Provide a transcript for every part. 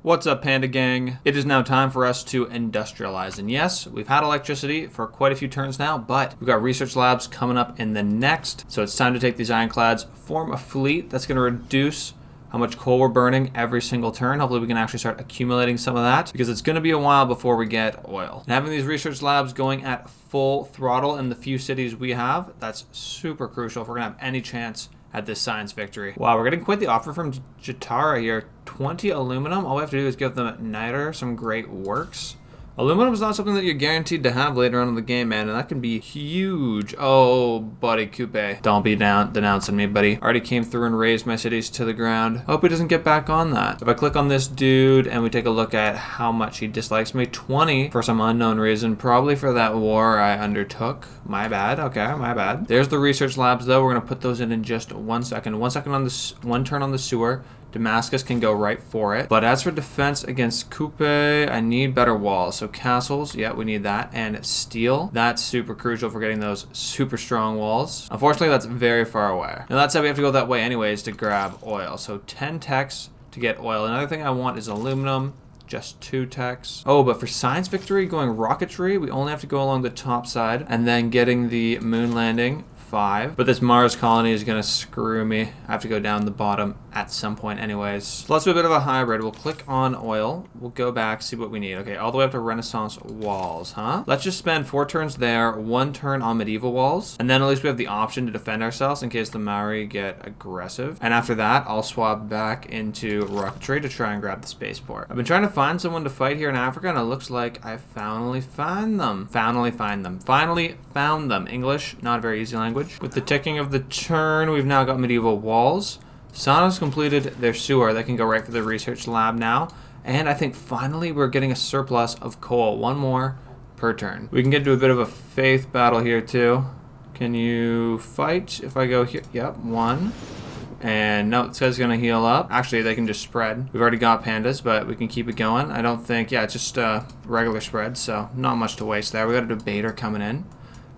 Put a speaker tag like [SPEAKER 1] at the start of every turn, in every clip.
[SPEAKER 1] What's up, Panda Gang? It is now time for us to industrialize. And yes, we've had electricity for quite a few turns now, but we've got research labs coming up in the next. So it's time to take these ironclads, form a fleet that's going to reduce how much coal we're burning every single turn. Hopefully we can actually start accumulating some of that because it's going to be a while before we get oil. And having these research labs going at full throttle in the few cities we have, that's super crucial if we're going to have any chance at this science victory. Wow, we're getting quite the offer from Jatara here. 20 aluminum. All we have to do is give them Niter some great works. Aluminum is not something that you're guaranteed to have later on in the game, man, and that can be huge. Oh, buddy, Coupe. Don't be denouncing me, buddy. Already came through and raised my cities to the ground. Hope he doesn't get back on that. If I click on this dude and we take a look at how much he dislikes me, 20 for some unknown reason, probably for that war I undertook. My bad. Okay, my bad. There's the research labs, though. We're going to put those in just 1 second. 1 second on this, 1 turn on the sewer. Damascus can go right for it. But as for defense against Coupe, I need better walls. So castles, yeah, we need that. And steel, that's super crucial for getting those super strong walls. Unfortunately, that's very far away. Now that said, we have to go that way anyways to grab oil. So 10 techs to get oil. Another thing I want is aluminum. Just 2 techs. Oh, but for science victory, going rocketry, we only have to go along the top side. And then getting the moon landing, 5. But this Mars colony is gonna screw me. I have to go down the bottom at some point anyways. So let's do a bit of a hybrid. We'll click on oil. We'll go back, see what we need. Okay, all the way up to Renaissance walls, huh? Let's just spend 4 turns there, 1 turn on medieval walls. And then at least we have the option to defend ourselves in case the Maori get aggressive. And after that, I'll swap back into rocketry to try and grab the spaceport. I've been trying to find someone to fight here in Africa, and it looks like I finally found them. Finally found them. English, not a very easy language. With the ticking of the turn, we've now got medieval walls. Sano's completed their sewer. They can go right for the research lab now. And I think finally we're getting a surplus of coal. 1 more per turn. We can get into a bit of a faith battle here too. Can you fight if I go here? Yep, 1. And no, it says gonna heal up. Actually, they can just spread. We've already got pandas, but we can keep it going. I don't think, yeah, it's just regular spread, so not much to waste there. We got a debater coming in.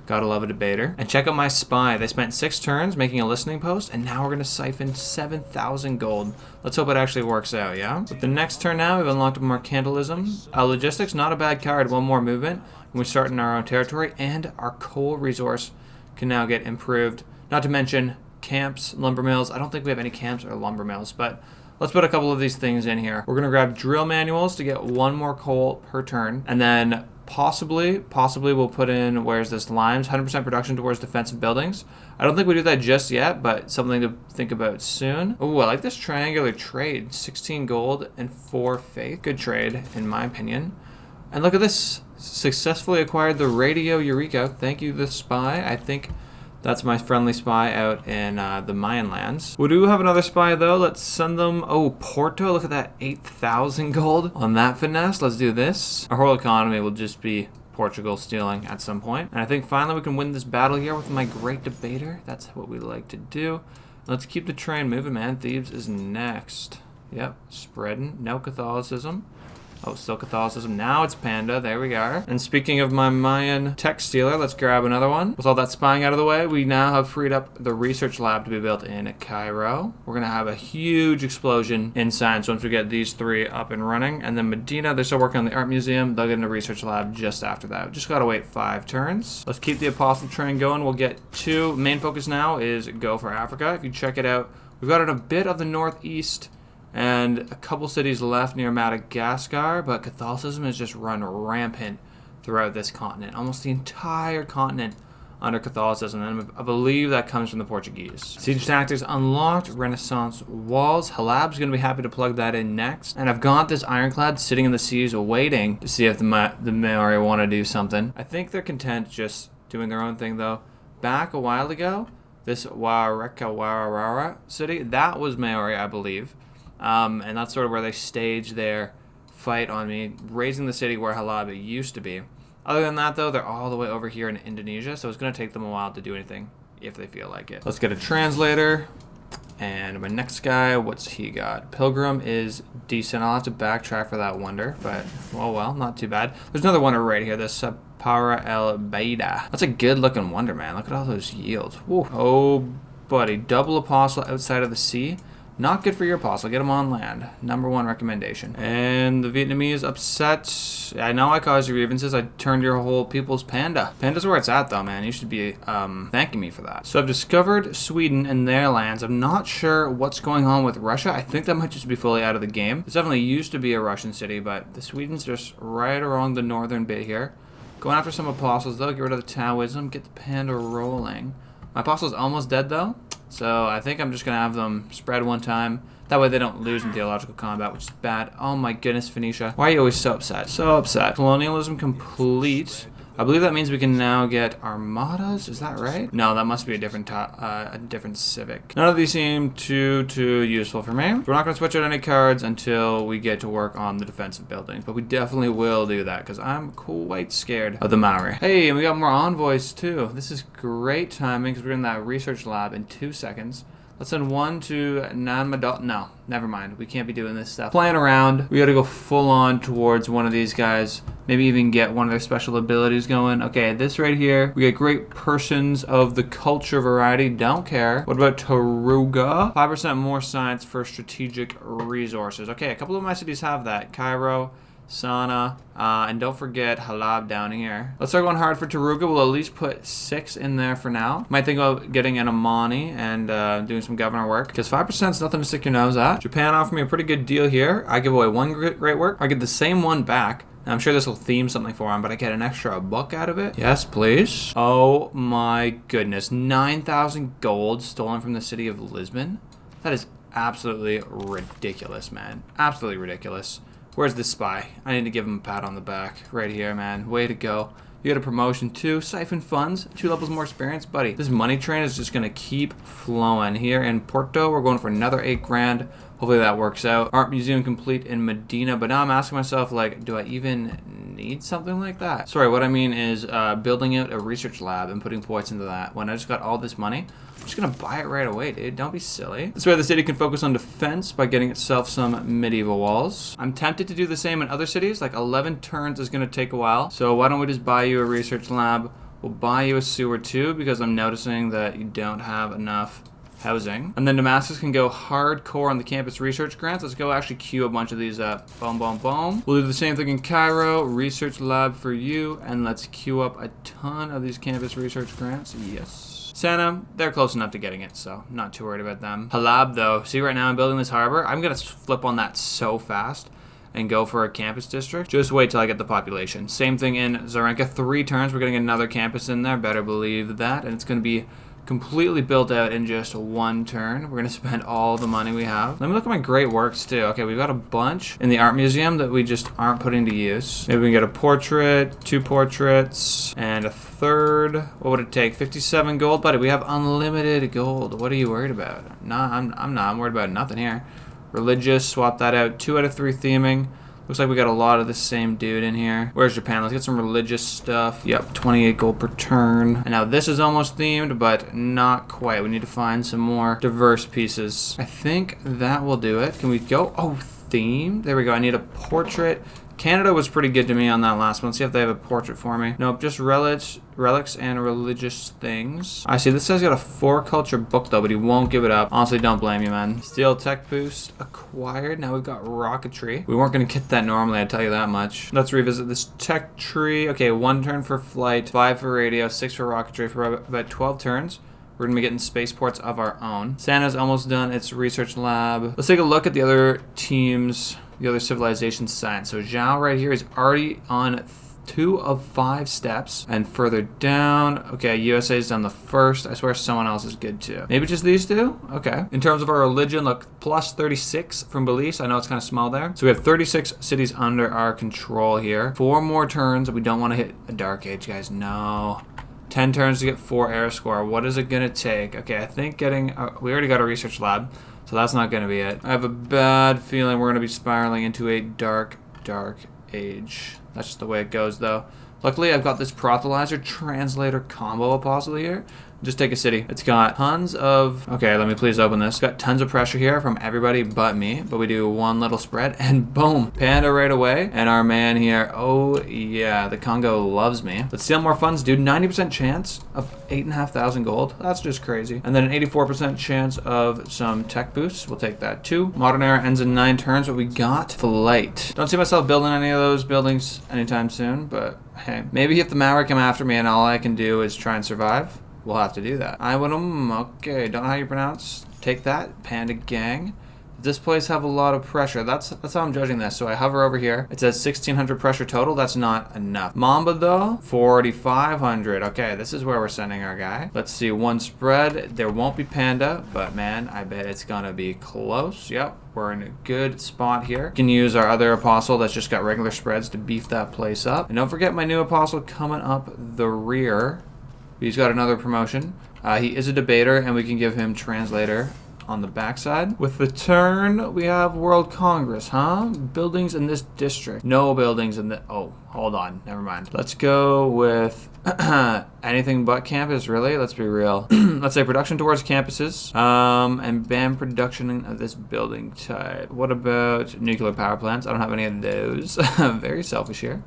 [SPEAKER 1] Gotta love a debater. And check out my spy. They spent 6 turns making a listening post, and now we're gonna siphon 7,000 gold. Let's hope it actually works out, yeah? With the next turn now, we've unlocked mercantilism. Logistics, not a bad card. 1 more movement when we start in our own territory, and our coal resource can now get improved. Not to mention camps, lumber mills. I don't think we have any camps or lumber mills, but let's put a couple of these things in here. We're gonna grab drill manuals to get 1 more coal per turn, and then possibly we'll put in, where's this, limes, 100% production towards defensive buildings. I don't think we do that just yet, but something to think about soon. Oh, I like this triangular trade. 16 gold and 4 faith. Good trade, in my opinion. And look at this. Successfully acquired the Radio Eureka. Thank you, the spy. I think that's my friendly spy out in the Mayan lands. We do have another spy, though. Let's send them... Oh, Porto. Look at that. 8,000 gold on that finesse. Let's do this. Our whole economy will just be Portugal stealing at some point. And I think finally we can win this battle here with my great debater. That's what we like to do. Let's keep the train moving, man. Thebes is next. Yep, spreading. No Catholicism. Oh, still Catholicism. Now it's Panda. There we are. And speaking of my Mayan tech stealer, let's grab another one. With all that spying out of the way, we now have freed up the research lab to be built in Cairo. We're going to have a huge explosion in science once we get these 3 up and running. And then Medina, they're still working on the art museum. They'll get in a research lab just after that. Just got to wait 5 turns. Let's keep the apostle train going. We'll get 2. Main focus now is go for Africa. If you check it out, we've got it a bit of the northeast and a couple cities left near Madagascar, but Catholicism has just run rampant throughout this continent. Almost the entire continent under Catholicism, and I believe that comes from the Portuguese. Siege tactics unlocked, Renaissance walls. Halab's going to be happy to plug that in next. And I've got this ironclad sitting in the seas waiting to see if the Maori want to do something. I think they're content just doing their own thing, though. Back a while ago, this Warakawara city, that was Maori, I believe. And that's sort of where they staged their fight on me, raising the city where Halab used to be. Other than that, though, they're all the way over here in Indonesia, so it's going to take them a while to do anything if they feel like it. Let's get a translator. And my next guy, what's he got? Pilgrim is decent. I'll have to backtrack for that wonder, but, well, not too bad. There's another wonder right here, this Para El Baida. That's a good-looking wonder, man. Look at all those yields. Woo. Oh, buddy. Double apostle outside of the sea. Not good for your apostle. Get them on land. #1 recommendation. And the Vietnamese upset. I know I caused your grievances. I turned your whole people's panda. Panda's where it's at, though, man. You should be thanking me for that. So I've discovered Sweden and their lands. I'm not sure what's going on with Russia. I think that might just be fully out of the game. This definitely used to be a Russian city, but the Sweden's just right along the northern bit here. Going after some apostles, though. Get rid of the Taoism. Get the panda rolling. My apostle's almost dead, though. So I think I'm just going to have them spread one time. That way they don't lose in theological combat, which is bad. Oh my goodness, Phoenicia. Why are you always so upset? So upset. Colonialism complete. I believe that means we can now get armadas. Is that right? No, that must be a different civic. None of these seem too useful for me. So we're not going to switch out any cards until we get to work on the defensive buildings. But we definitely will do that because I'm quite scared of the Maori. Hey, and we got more envoys too. This is great timing because we're in that research lab in 2 seconds. Let's send one to Nanmadol. No, never mind. We can't be doing this stuff. Playing around. We gotta go full on towards one of these guys. Maybe even get one of their special abilities going. Okay, this right here. We get great persons of the culture variety. Don't care. What about Taruga? 5% more science for strategic resources. Okay, a couple of my cities have that. Cairo, Sana, and don't forget Halab down here. Let's start going hard for Taruga. We'll at least put 6 in there for now. Might think about getting an Amani and doing some governor work because 5% is nothing to stick your nose at. Japan offered me a pretty good deal here. I give away 1 great work. I get the same one back. Now, I'm sure this will theme something for him, but I get an extra $1 out of it. Yes, please. Oh my goodness. 9,000 gold stolen from the city of Lisbon. That is absolutely ridiculous, man. Absolutely ridiculous. Where's this spy? I need to give him a pat on the back. Right here, man. Way to go. You get a promotion too. Siphon funds. 2 levels more experience. Buddy, this money train is just going to keep flowing. Here in Porto, we're going for another 8 grand. Hopefully that works out. Art museum complete in Medina. But now I'm asking myself, like, do I even need something like that? Sorry, what I mean is building out a research lab and putting points into that. When I just got all this money, I'm just going to buy it right away, dude. Don't be silly. This way the city can focus on defense by getting itself some medieval walls. I'm tempted to do the same in other cities. Like 11 turns is going to take a while. So why don't we just buy you a research lab? We'll buy you a sewer too because I'm noticing that you don't have enough housing. And then Damascus can go hardcore on the campus research grants. Let's go actually queue a bunch of these up. Boom, boom, boom. We'll do the same thing in Cairo. Research lab for you. And let's queue up a ton of these campus research grants. Yes. Santa, they're close enough to getting it, so not too worried about them. Halab, though. See, right now I'm building this harbor. I'm going to flip on that so fast and go for a campus district. Just wait till I get the population. Same thing in Zarenka. 3 turns. We're getting another campus in there. Better believe that. And it's going to be completely built out in just 1 turn. We're going to spend all the money we have. Let me look at my great works too. Okay, we've got a bunch in the art museum that we just aren't putting to use. Maybe we can get a portrait, 2 portraits, and a 3rd. What would it take? 57 gold, buddy. We have unlimited gold. What are you worried about? Nah, I'm not. I'm worried about nothing here. Religious, swap that out. 2 out of 3 theming. Looks like we got a lot of the same dude in here. Where's Japan? Let's get some religious stuff. Yep, 28 gold per turn. And now this is almost themed, but not quite. We need to find some more diverse pieces. I think that will do it. Can we go? Oh, themed. There we go. I need a portrait. Canada was pretty good to me on that last one. Let's see if they have a portrait for me. Nope, just relics and religious things. I see this guy's got a 4 culture book though, but he won't give it up. Honestly, don't blame you, man. Steel tech boost acquired. Now we've got rocketry. We weren't gonna get that normally, I'd tell you that much. Let's revisit this tech tree. Okay, 1 turn for flight, 5 for radio, 6 for rocketry for about 12 turns. We're going to be getting spaceports of our own. Santa's almost done its research lab. Let's take a look at the other teams, the other civilization science. So Zhao right here is already on 2 of 5 steps. And further down, okay, USA's done the first. I swear someone else is good too. Maybe just these 2? Okay. In terms of our religion, look, plus 36 from beliefs. I know it's kind of small there. So we have 36 cities under our control here. 4 more turns. We don't want to hit a dark age, guys. No. 10 turns to get 4 air score. What is it going to take? Okay, I think getting... we already got a research lab, so that's not going to be it. I have a bad feeling we're going to be spiraling into a dark age. That's just the way it goes, though. Luckily, I've got this Proselytizer Translator combo apostle here. Just take a city. It's got tons of... Okay, let me please open this. It's got tons of pressure here from everybody but me. But we do one little spread and boom. Panda right away. And our man here. Oh, yeah. The Congo loves me. Let's steal more funds, dude. 90% chance of 8,500 gold. That's just crazy. And then an 84% chance of some tech boosts. We'll take that too. Modern era ends in 9 turns. What we got? Flight. Don't see myself building any of those buildings anytime soon. But hey, maybe if the Maverick come after me and all I can do is try and survive, we'll have to do that. I want them. Okay, don't know how you pronounce. Take that, Panda Gang. This place have a lot of pressure. That's how I'm judging this. So I hover over here. It says 1,600 pressure total. That's not enough. Mamba though, 4,500. Okay, this is where we're sending our guy. Let's see, one spread. There won't be Panda, but man, I bet it's gonna be close. Yep, we're in a good spot here. We can use our other apostle that's just got regular spreads to beef that place up. And don't forget my new apostle coming up the rear. He's got another promotion. He is a debater, and we can give him translator on the backside. With the turn, we have World Congress, huh? Buildings in this district. No buildings in the... Oh, hold on. Never mind. Let's go with anything but campus, really? Let's be real. Let's say production towards campuses, and ban production of this building type. What about nuclear power plants? I don't have any of those. Very selfish here.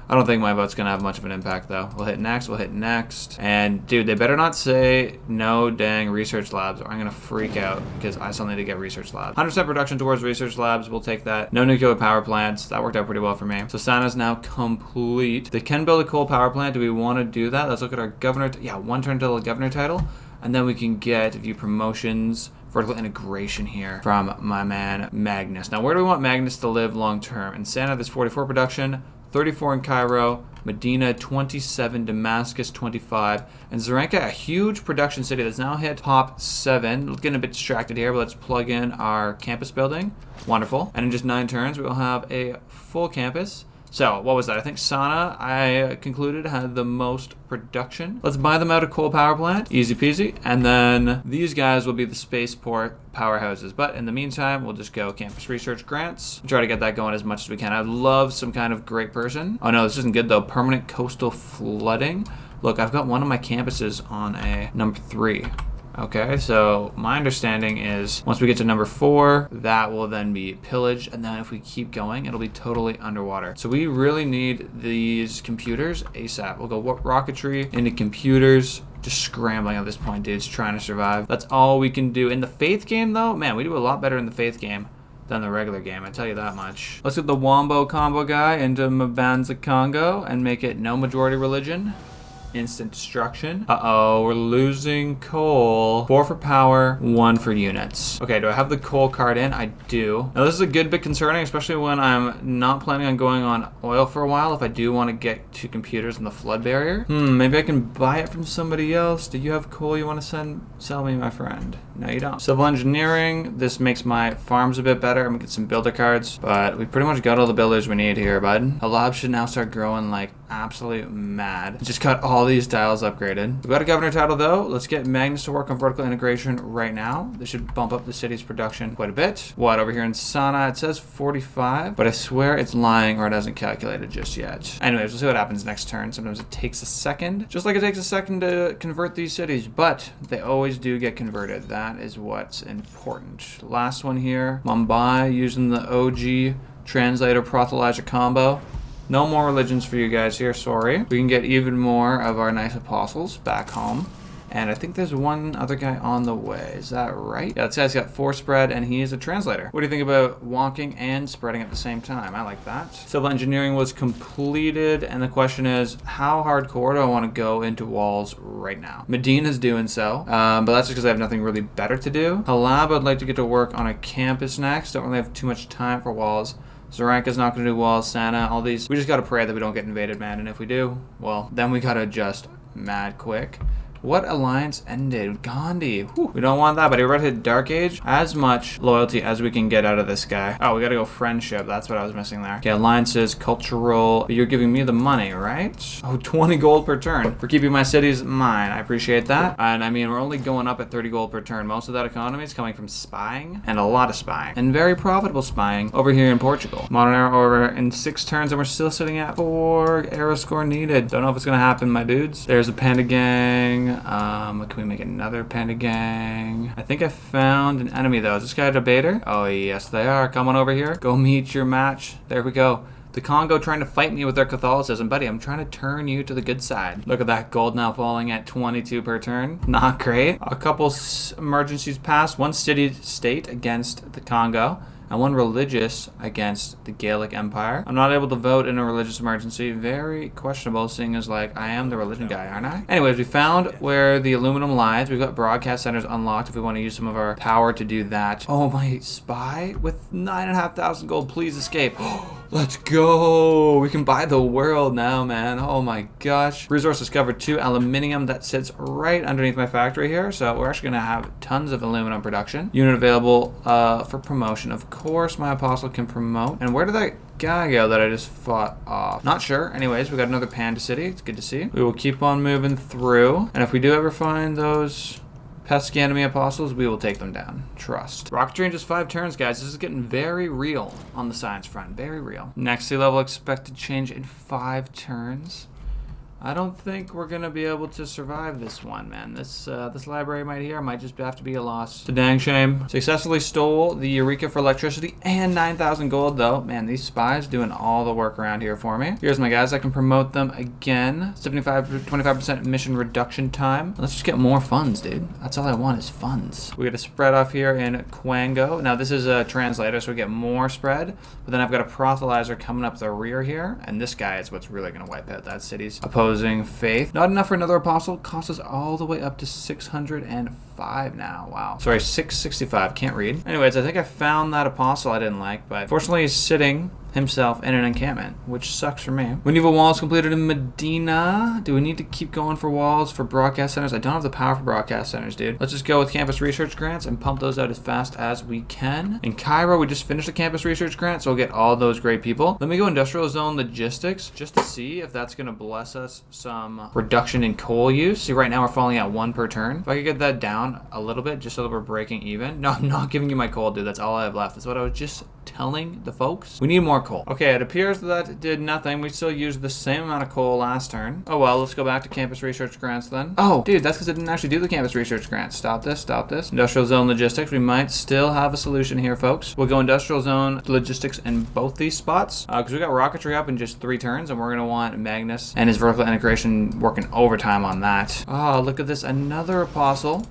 [SPEAKER 1] I don't think my vote's going to have much of an impact, though. We'll hit next. We'll hit next. And, dude, they better not say no dang research labs or I'm going to freak out because I still need to get research labs. 100% production towards research labs. We'll take that. No nuclear power plants. That worked out pretty well for me. So Santa's now complete. They can build a coal power plant. Do we want to do that? Let's look at our governor. Yeah, one turn till the governor title. And then we can get a few promotions. Vertical integration here from my man Magnus. Now, where do we want Magnus to live long term? In Santa, there's 44 production. 34 in Cairo, Medina 27, Damascus 25, and Zarenka, a huge production city that's now hit top 7. Getting a bit distracted here, but let's plug in our campus building. Wonderful. And in just 9 turns, we'll have a full campus. So, what was that? I think Sana, I concluded, had the most production. Let's buy them out a coal power plant. Easy peasy. And then these guys will be the spaceport powerhouses. But in the meantime, we'll just go campus research grants. Try to get that going as much as we can. I'd love some kind of great person. Oh no, this isn't good though. Permanent coastal flooding. Look, I've got one of my campuses on a number 3. Okay, so my understanding is once we get to number 4, that will then be pillaged, and then if we keep going, it'll be totally underwater. So we really need these computers ASAP. We'll go rocketry into computers. Just scrambling at this point, dudes, trying to survive. That's all we can do. In the Faith game, though, man, we do a lot better in the Faith game than the regular game, I tell you that much. Let's get the Wombo combo guy into Mbanza Congo and make it no majority religion. Instant destruction. Uh-oh, we're losing coal. 4 for power, 1 for units. Okay, do I have the coal card in? I do. Now, this is a good bit concerning, especially when I'm not planning on going on oil for a while if I do want to get to computers in the flood barrier. Maybe I can buy it from somebody else. Do you have coal you want to sell me, my friend? No, you don't. Civil engineering. This makes my farms a bit better. I'm gonna get some builder cards, but we pretty much got all the builders we need here, bud. A lab should now start growing like absolute mad. Just got all these tiles upgraded. We've got a governor title though. Let's get Magnus to work on vertical integration right now. This should bump up the city's production quite a bit. What, over here in Sana, it says 45, but I swear it's lying or it hasn't calculated just yet. Anyways, we'll see what happens next turn. Sometimes it takes a second, just like it takes a second to convert these cities, but they always do get converted. That is what's important. Last one here, Mumbai, using the OG translator proselytizer combo. No more religions for you guys here, sorry. We can get even more of our nice apostles back home. And I think there's one other guy on the way. Is that right? Yeah, this guy's got 4 spread, and he is a translator. What do you think about walking and spreading at the same time? I like that. Civil engineering was completed, and the question is, how hardcore do I want to go into walls right now? Medina's doing so, but that's just because I have nothing really better to do. Halab, I'd like to get to work on a campus next. Don't really have too much time for walls. Zaranka's not going to do walls, Santa, all these. We just got to pray that we don't get invaded, man. And if we do, well, then we got to adjust mad quick. What alliance ended? Gandhi. Whew. We don't want that, but we're about to hit Dark Age. As much loyalty as we can get out of this guy. Oh, we got to go friendship. That's what I was missing there. Okay, alliances, cultural. You're giving me the money, right? Oh, 20 gold per turn for keeping my cities mine. I appreciate that. And I mean, we're only going up at 30 gold per turn. Most of that economy is coming from spying and a lot of spying and very profitable spying over here in Portugal. Modern era over in 6 turns and we're still sitting at 4 era score needed. Don't know if it's going to happen, my dudes. There's a panda gang. Can we make another panda gang? I think I found an enemy though. Is this guy a debater? Oh yes they are. Come on over here. Go meet your match. There we go. The Congo trying to fight me with their Catholicism. Buddy, I'm trying to turn you to the good side. Look at that gold now falling at 22 per turn. Not great. A couple emergencies passed. One city-state against the Congo and one religious against the Gaelic Empire. I'm not able to vote in a religious emergency. Very questionable, seeing as like I am the religion guy, aren't I? Anyways, we found where the aluminum lies. We've got broadcast centers unlocked if we want to use some of our power to do that. Oh, my spy with 9,500 gold. Please escape. Let's go. We can buy the world now, man. Oh my gosh. Resource discovered 2 aluminium that sits right underneath my factory here. So we're actually going to have tons of aluminum production. Unit available for promotion. Of course, my apostle can promote. And where did that guy go that I just fought off? Not sure. Anyways, we got another panda city. It's good to see. We will keep on moving through. And if we do ever find those pesky enemy apostles, we will take them down. Trust. Rocketry in just 5 turns, guys. This is getting very real on the science front. Very real. Next sea level expected change in 5 turns. I don't think we're gonna be able to survive this one, man. This library right here might just have to be a loss. It's a dang shame. Successfully stole the Eureka for electricity and 9,000 gold, though. Man, these spies doing all the work around here for me. Here's my guys. I can promote them again. 25% mission reduction time. Let's just get more funds, dude. That's all I want is funds. We got a spread off here in Quango. Now, this is a translator, so we get more spread. But then I've got a proselytizer coming up the rear here. And this guy is what's really gonna wipe out that city's opposing faith. Not enough for another apostle. Costs us all the way up to 605 now. Wow. Sorry, 665. Can't read. Anyways, I think I found that apostle I didn't like, but fortunately he's sitting himself in an encampment, which sucks for me. Medieval walls completed in Medina. Do we need to keep going for walls for broadcast centers? I don't have the power for broadcast centers, dude. Let's just go with campus research grants and pump those out as fast as we can. In Cairo, we just finished the campus research grant, so we'll get all those great people. Let me go industrial zone logistics just to see if that's gonna bless us some reduction in coal use. See, right now we're falling at 1 per turn. If I could get that down a little bit just so that we're breaking even. No, I'm not giving you my coal, dude. That's all I have left. That's what I was just telling the folks. We need more coal. Okay, it appears that did nothing. We still used the same amount of coal last turn. Oh well, let's go back to campus research grants then. Oh, dude, that's because I didn't actually do the campus research grants. Stop this, stop this. Industrial zone logistics. We might still have a solution here, folks. We'll go industrial zone logistics in both these spots because we got rocketry up in just 3 turns, and we're gonna want Magnus and his vertical integration working overtime on that. Oh, look at this, another apostle.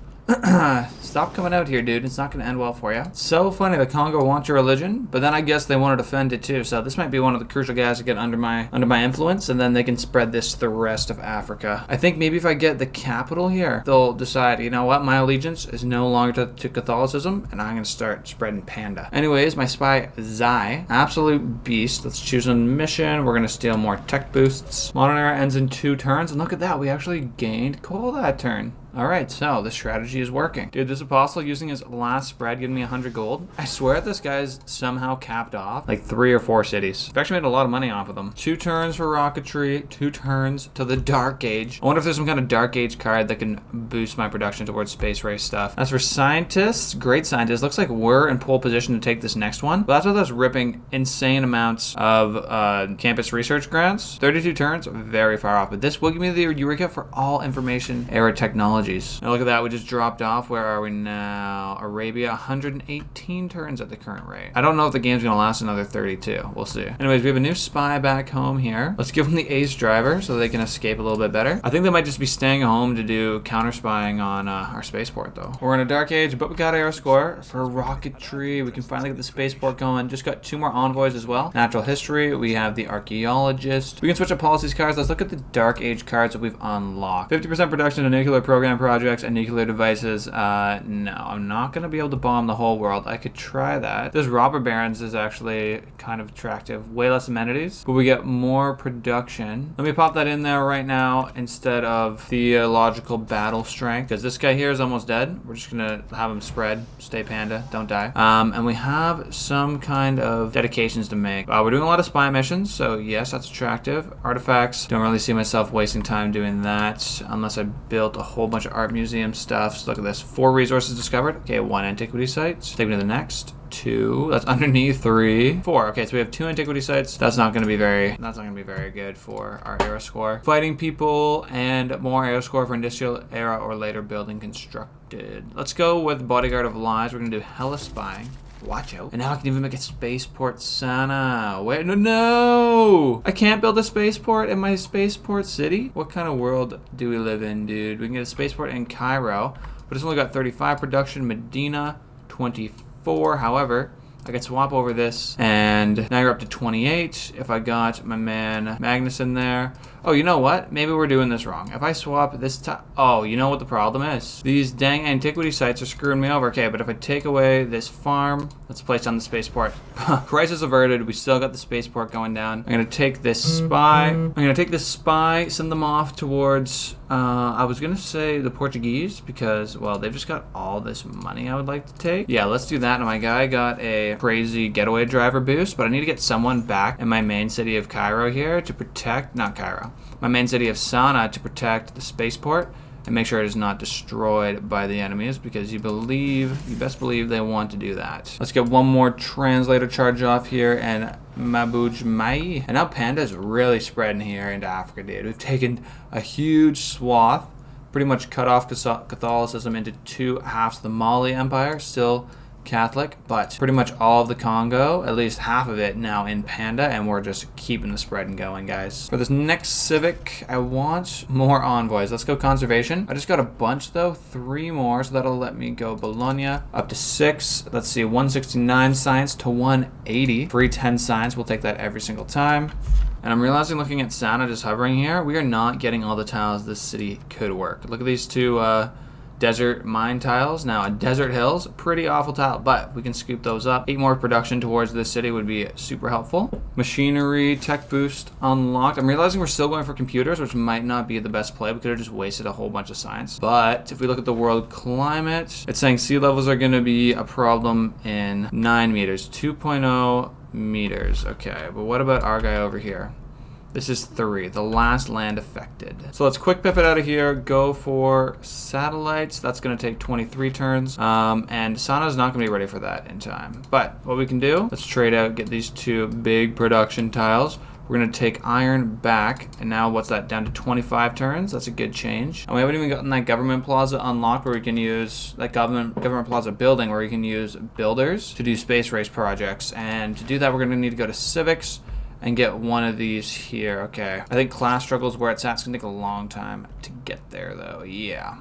[SPEAKER 1] Stop coming out here, dude. It's not going to end well for you. It's so funny. The Congo wants your religion, but then I guess they want to defend it too. So this might be one of the crucial guys to get under my influence, and then they can spread this to the rest of Africa. I think maybe if I get the capital here, they'll decide, you know what, my allegiance is no longer to Catholicism, and I'm going to start spreading panda. Anyways, my spy Zai, absolute beast. Let's choose a mission. We're going to steal more tech boosts. Modern era ends in 2 turns, and look at that. We actually gained coal that turn. Alright, so the strategy is working. Dude, this apostle using his last spread giving me 100 gold. I swear this guy's somehow capped off like 3 or 4 cities. I've actually made a lot of money off of them. 2 turns for rocketry, 2 turns to the Dark Age. I wonder if there's some kind of Dark Age card that can boost my production towards space race stuff. As for scientists, great scientists, looks like we're in pole position to take this next one. But that's with us ripping insane amounts of campus research grants. 32 turns, very far off. But this will give me the Eureka for all information era technology. Now look at that, we just dropped off. Where are we now? Arabia, 118 turns at the current rate. I don't know if the game's gonna last another 32. We'll see. Anyways, we have a new spy back home here. Let's give them the ace driver so they can escape a little bit better. I think they might just be staying home to do counter spying on our spaceport though. We're in a Dark Age, but we got our score for rocketry. We can finally get the spaceport going. Just got 2 more envoys as well. Natural history, we have the archaeologist. We can switch up policies cards. Let's look at the Dark Age cards that we've unlocked. 50% production of nuclear program projects and nuclear devices. No, I'm not going to be able to bomb the whole world. I could try that. This robber barons is actually kind of attractive. Way less amenities, but we get more production. Let me pop that in there right now instead of theological battle strength, because this guy here is almost dead. We're just going to have him spread. Stay panda. Don't die. And we have some kind of dedications to make. We're doing a lot of spy missions, so yes, that's attractive. Artifacts. Don't really see myself wasting time doing that unless I built a whole bunch of art museum stuff. So look at this, 4 resources discovered. Okay, 1 antiquity site. Take me to the next. 2. That's underneath 3. 4. Okay, so we have 2 antiquity sites. That's not gonna be very good for our era score. Fighting people and more era score for industrial era or later building constructed. Let's go with Bodyguard of Lies. We're gonna do hella spying. Watch out. And now I can even make a spaceport Sana. Wait, no! I can't build a spaceport in my spaceport city? What kind of world do we live in, dude? We can get a spaceport in Cairo, but it's only got 35 production. Medina, 24. However, I could swap over this, and now you're up to 28. If I got my man Magnus in there. Oh, you know what? Maybe we're doing this wrong. If I swap this time, oh, you know what the problem is? These dang antiquity sites are screwing me over. Okay, but if I take away this farm, let's place on the spaceport. Crisis averted. We still got the spaceport going down. I'm gonna take this spy. Send them off towards, I was gonna say the Portuguese because, well, they've just got all this money I would like to take. Yeah, let's do that. And my guy got a crazy getaway driver boost, but I need to get someone back in my main city of Cairo here to protect, not Cairo, my main city of Sana to protect the spaceport and make sure it is not destroyed by the enemies, because you best believe they want to do that. Let's get one more translator charge off here and Mabuj Mai. And now Panda's really spreading here into Africa, dude. We've taken a huge swath, pretty much cut off Catholicism into 2 halves of the Mali Empire, still Catholic, but pretty much all of the Congo, at least half of it now in Panda, and we're just keeping the spread going, guys. For this next civic, I want more envoys. Let's go conservation. I just got a bunch though, 3 more, so that'll let me go Bologna up to 6. Let's see, 169 science to 180. Free 10 science, we'll take that every single time. And I'm realizing, looking at Sana, just hovering here, we are not getting all the tiles this city could work. Look at these 2 desert mine tiles. Now a desert hills, pretty awful tile, but we can scoop those up. 8 more production towards this city would be super helpful. Machinery, tech boost unlocked. I'm realizing we're still going for computers, which might not be the best play. We could have just wasted a whole bunch of science. But if we look at the world climate, it's saying sea levels are going to be a problem in 9 meters, 2.0 meters. Okay, but what about our guy over here? This is 3, the last land affected. So let's quick pivot out of here, go for satellites. That's gonna take 23 turns. And Sana's not gonna be ready for that in time. But what we can do, let's trade out, get these 2 big production tiles. We're gonna take iron back, and now what's that, down to 25 turns? That's a good change. And we haven't even gotten that government plaza unlocked where we can use, that government plaza building where we can use builders to do space race projects. And to do that, we're gonna need to go to civics and get one of these here. Okay, I think class struggle is where it's at. It's gonna take a long time to get there though. Yeah.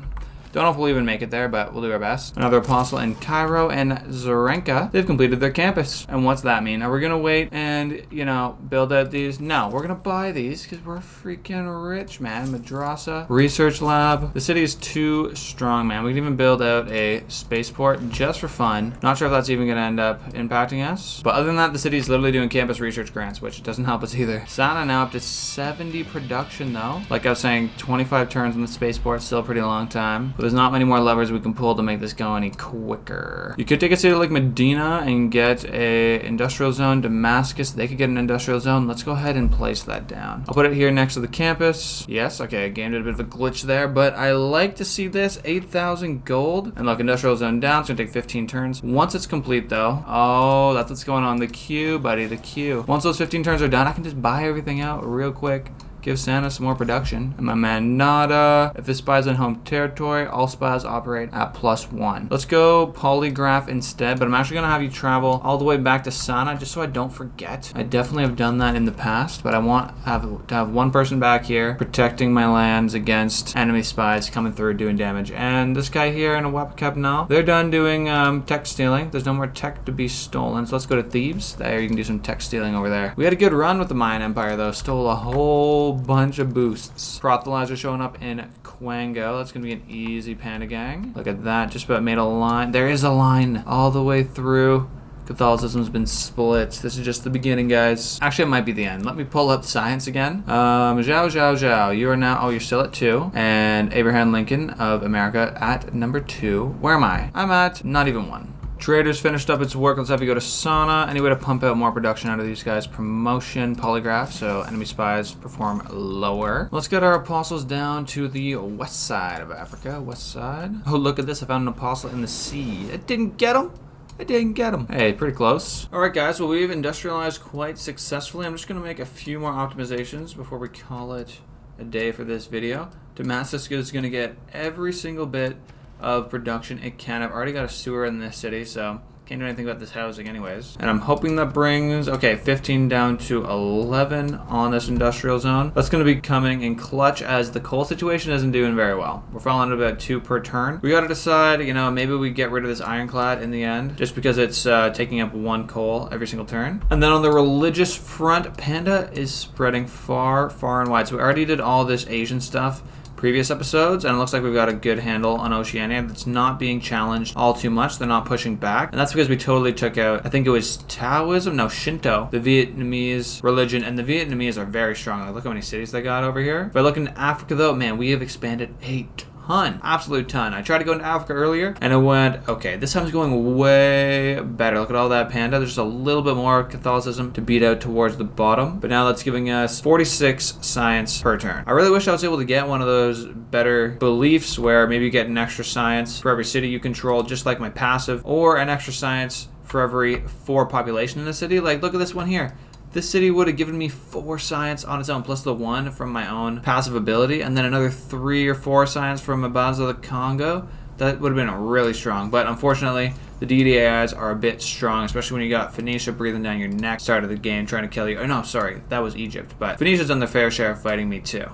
[SPEAKER 1] Don't know if we'll even make it there, but we'll do our best. Another apostle in Cairo and Zarenka. They've completed their campus. And what's that mean? Are we gonna wait and, you know, build out these? No, we're gonna buy these because we're freaking rich, man. Madrasa, research lab. The city is too strong, man. We can even build out a spaceport just for fun. Not sure if that's even gonna end up impacting us. But other than that, the city is literally doing campus research grants, which doesn't help us either. Sana now up to 70 production though. Like I was saying, 25 turns on the spaceport, still a pretty long time. There's not many more levers we can pull to make this go any quicker. You could take a city like Medina and get a industrial zone. Damascus, they could get an industrial zone. Let's go ahead and place that down. I'll put it here next to the campus. Yes, okay, game did a bit of a glitch there, but I like to see this. 8,000 gold. And look, industrial zone down. It's gonna take 15 turns. Once it's complete though, oh, that's what's going on. The queue, buddy, the queue. Once those 15 turns are done, I can just buy everything out real quick. Give Santa some more production. And my man Nada, if this spy's in home territory, all spies operate at +1. Let's go polygraph instead, but I'm actually gonna have you travel all the way back to Sana just so I don't forget. I definitely have done that in the past, but I want to have one person back here protecting my lands against enemy spies coming through doing damage. And this guy here in a weapon cap now, they're done doing tech stealing. There's no more tech to be stolen, so let's go to Thebes. There, you can do some tech stealing over there. We had a good run with the Mayan Empire though, stole a whole bunch of boosts. Prothelizer showing up in Quango. That's gonna be an easy panda gang. Look at that, just about made a line. There is a line all the way through. Catholicism's been split. This is just the beginning, guys. Actually, it might be the end. Let me pull up science again. Zhao. You are now, oh, you're still at 2. And Abraham Lincoln of America at number 2. Where am I? I'm at not even 1. Traders finished up its work. Let's have you go to Sana. Any way to pump out more production out of these guys? Promotion, polygraph, so enemy spies perform lower. Let's get our apostles down to the west side of Africa. West side. Oh, look at this. I found an apostle in the sea. It didn't get him. I didn't get them. Hey, pretty close. All right, guys. Well, we've industrialized quite successfully. I'm just going to make a few more optimizations before we call it a day for this video. Damascus is going to get every single bit of production it can. I've already got a sewer in this city, so can't do anything about this housing anyways. And I'm hoping that brings, okay, 15 down to 11 on this industrial zone. That's going to be coming in clutch as the coal situation isn't doing very well. We're falling at about 2 per turn. We got to decide, you know, maybe we get rid of this ironclad in the end, just because it's taking up 1 coal every single turn. And then on the religious front, Panda is spreading far, far and wide. So we already did all this Asian stuff previous episodes, and it looks like we've got a good handle on Oceania that's not being challenged all too much. They're not pushing back, and that's because we totally took out, I think it was Taoism, no, Shinto, the Vietnamese religion, and the Vietnamese are very strong. Like, look how many cities they got over here. If I look in Africa though, man, we have expanded a ton, absolute ton. I tried to go into Africa earlier and it went, okay, this time's going way better. Look at all that Panda. There's just a little bit more Catholicism to beat out towards the bottom, but now that's giving us 46 science per turn. I really wish I was able to get one of those better beliefs where maybe you get an extra science for every city you control, just like my passive, or an extra science for every 4 population in the city. Like, look at this one here. This city would have given me 4 science on its own, plus the 1 from my own passive ability, and then another 3 or 4 science from Abaza the Congo. That would have been really strong, but unfortunately, the DDAIs are a bit strong, especially when you got Phoenicia breathing down your neck start of the game, trying to kill you. Oh no, sorry, that was Egypt, but Phoenicia's done their fair share of fighting me too.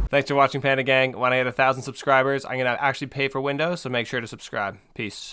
[SPEAKER 2] Thanks for watching, Panda Gang. When I hit 1,000 subscribers, I'm going to actually pay for Windows, so make sure to subscribe. Peace.